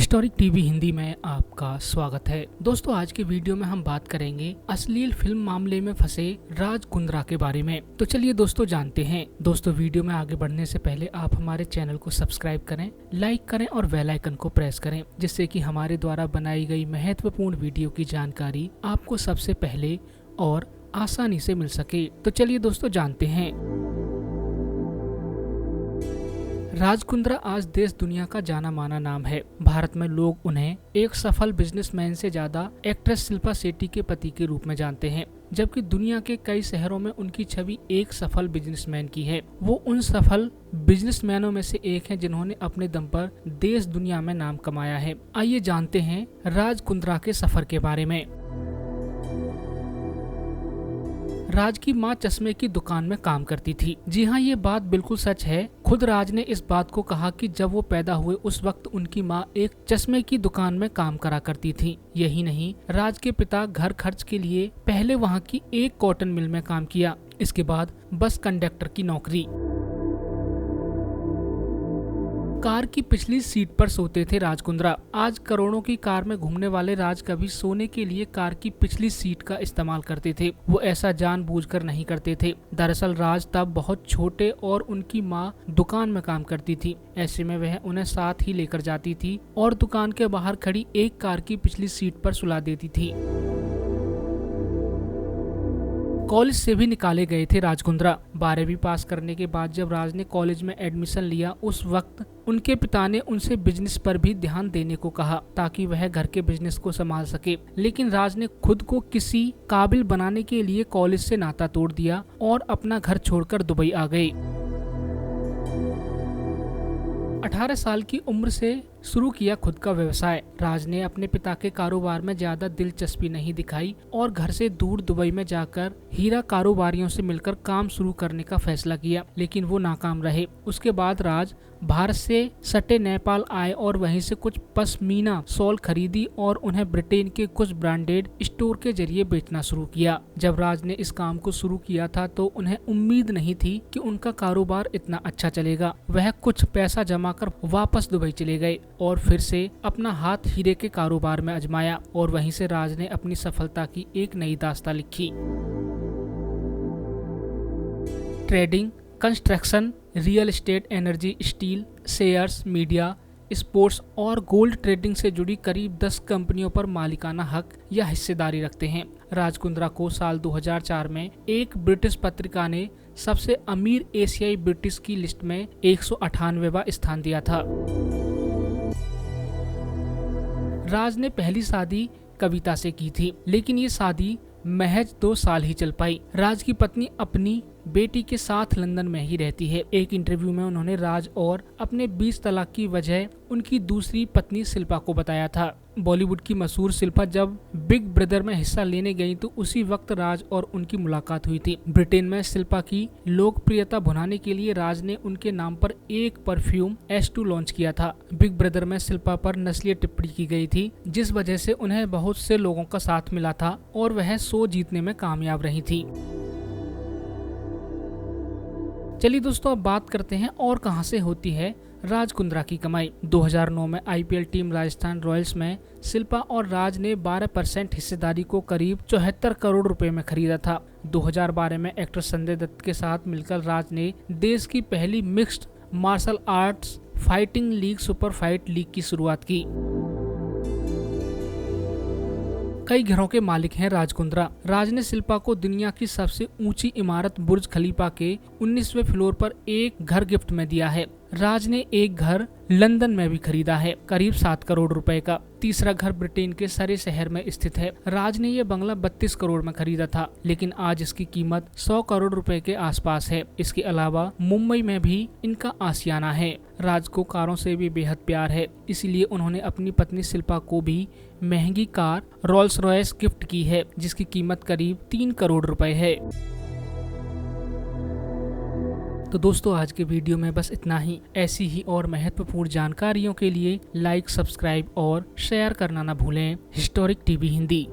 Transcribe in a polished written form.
Historic TV Hindi में आपका स्वागत है। दोस्तों, आज के वीडियो में हम बात करेंगे अश्लील फिल्म मामले में फंसे राज कुंद्रा के बारे में। तो चलिए दोस्तों जानते हैं। दोस्तों, वीडियो में आगे बढ़ने से पहले आप हमारे चैनल को सब्सक्राइब करें, लाइक करें और बेल आइकन को प्रेस करें, जिससे कि हमारे द्वारा बनाई गई महत्वपूर्ण वीडियो की जानकारी आपको सबसे पहले और आसानी से मिल सके। तो चलिए दोस्तों जानते हैं। राज कुंद्रा आज देश दुनिया का जाना माना नाम है। भारत में लोग उन्हें एक सफल बिजनेसमैन से ज्यादा एक्ट्रेस शिल्पा शेट्टी के पति के रूप में जानते हैं, जबकि दुनिया के कई शहरों में उनकी छवि एक सफल बिजनेसमैन की है। वो उन सफल बिजनेसमैनों में से एक हैं जिन्होंने अपने दम पर देश दुनिया में नाम कमाया है। आइए जानते हैं राज कुंद्रा के सफर के बारे में। राज की मां चश्मे की दुकान में काम करती थी। जी हाँ, ये बात बिल्कुल सच है। खुद राज ने इस बात को कहा कि जब वो पैदा हुए उस वक्त उनकी मां एक चश्मे की दुकान में काम करा करती थी। यही नहीं, राज के पिता घर खर्च के लिए पहले वहाँ की एक कॉटन मिल में काम किया, इसके बाद बस कंडक्टर की नौकरी। कार की पिछली सीट पर सोते थे राज कुंद्रा। आज करोड़ों की कार में घूमने वाले राज कभी सोने के लिए कार की पिछली सीट का इस्तेमाल करते थे। वो ऐसा जानबूझकर नहीं करते थे। दरअसल राज तब बहुत छोटे और उनकी माँ दुकान में काम करती थी। ऐसे में वह उन्हें साथ ही लेकर जाती थी और दुकान के बाहर खड़ी एक कार की पिछली सीट पर सुला देती थी। कॉलेज से भी निकाले गए थे राज कुंद्रा। 12वीं पास करने के बाद जब राज ने कॉलेज में एडमिशन लिया, उस वक्त उनके पिता ने उनसे बिजनेस पर भी ध्यान देने को कहा ताकि वह घर के बिजनेस को संभाल सके। लेकिन राज ने खुद को किसी काबिल बनाने के लिए कॉलेज से नाता तोड़ दिया और अपना घर छोड़कर दुबई आ गए। 18 साल की उम्र से शुरू किया खुद का व्यवसाय। राज ने अपने पिता के कारोबार में ज्यादा दिलचस्पी नहीं दिखाई और घर से दूर दुबई में जाकर हीरा कारोबारियों से मिलकर काम शुरू करने का फैसला किया, लेकिन वो नाकाम रहे। उसके बाद राज भारत से सटे नेपाल आए और वहीं से कुछ पश्मीना शॉल खरीदी और उन्हें ब्रिटेन के कुछ ब्रांडेड स्टोर के जरिए बेचना शुरू किया। जब राज ने इस काम को शुरू किया था तो उन्हें उम्मीद नहीं थी कि उनका कारोबार इतना अच्छा चलेगा। वह कुछ पैसा जमा कर वापस दुबई चले गए और फिर से अपना हाथ हीरे के कारोबार में आजमाया और वहीं से राज ने अपनी सफलता की एक नई दास्तां लिखी। Trading, construction, real estate, energy, steel, shares, media, sports और गोल्ड ट्रेडिंग से जुड़ी करीब 10 कंपनियों पर मालिकाना हक या हिस्सेदारी रखते हैं। राज कुंद्रा को साल 2004 में एक ब्रिटिश पत्रिका ने सबसे अमीर एशियाई ब्रिटिश की लिस्ट में 198वां स्थान दिया था। राज ने पहली शादी कविता से की थी, लेकिन ये शादी महज 2 साल ही चल पाई। राज की पत्नी अपनी बेटी के साथ लंदन में ही रहती है। एक इंटरव्यू में उन्होंने राज और अपने 20 तलाक की वजह उनकी दूसरी पत्नी शिल्पा को बताया था। बॉलीवुड की मशहूर शिल्पा जब बिग ब्रदर में हिस्सा लेने गई तो उसी वक्त राज और उनकी मुलाकात हुई थी। ब्रिटेन में शिल्पा की लोकप्रियता भुनाने के लिए राज ने उनके नाम पर एक परफ्यूम S2 लॉन्च किया था। बिग ब्रदर में शिल्पा पर नस्लीय टिप्पणी की गई थी, जिस वजह से उन्हें बहुत से लोगों का साथ मिला था और वह शो जीतने में कामयाब रही थी। चलिए दोस्तों, अब बात करते हैं और कहां से होती है राज कुंद्रा की कमाई। 2009 में IPL टीम राजस्थान रॉयल्स में शिल्पा और राज ने 12% हिस्सेदारी को करीब 74 करोड़ रुपए में खरीदा था। 2012 में एक्टर संजय दत्त के साथ मिलकर राज ने देश की पहली mixed martial arts fighting league super fight league की शुरुआत की। कई घरों के मालिक हैं राज कुंद्रा। राज ने शिल्पा को दुनिया की सबसे ऊंची इमारत बुर्ज खलीफा के 19वें फ्लोर पर एक घर गिफ्ट में दिया है। राज ने एक घर लंदन में भी खरीदा है, करीब 7 करोड़ रुपए का। तीसरा घर ब्रिटेन के सरे शहर में स्थित है। राज ने यह बंगला 32 करोड़ में खरीदा था, लेकिन आज इसकी कीमत 100 करोड़ रुपए के आसपास है। इसके अलावा मुंबई में भी इनका आशियाना है। राज को कारों से भी बेहद प्यार है, इसलिए उन्होंने अपनी पत्नी शिल्पा को भी महंगी कार रोल्स रॉयस गिफ्ट की है, जिसकी कीमत करीब 3 करोड़ रुपए है। तो दोस्तों, आज के वीडियो में बस इतना ही। ऐसी ही और महत्वपूर्ण जानकारियों के लिए लाइक, सब्सक्राइब और शेयर करना ना भूलें। Historic TV Hindi.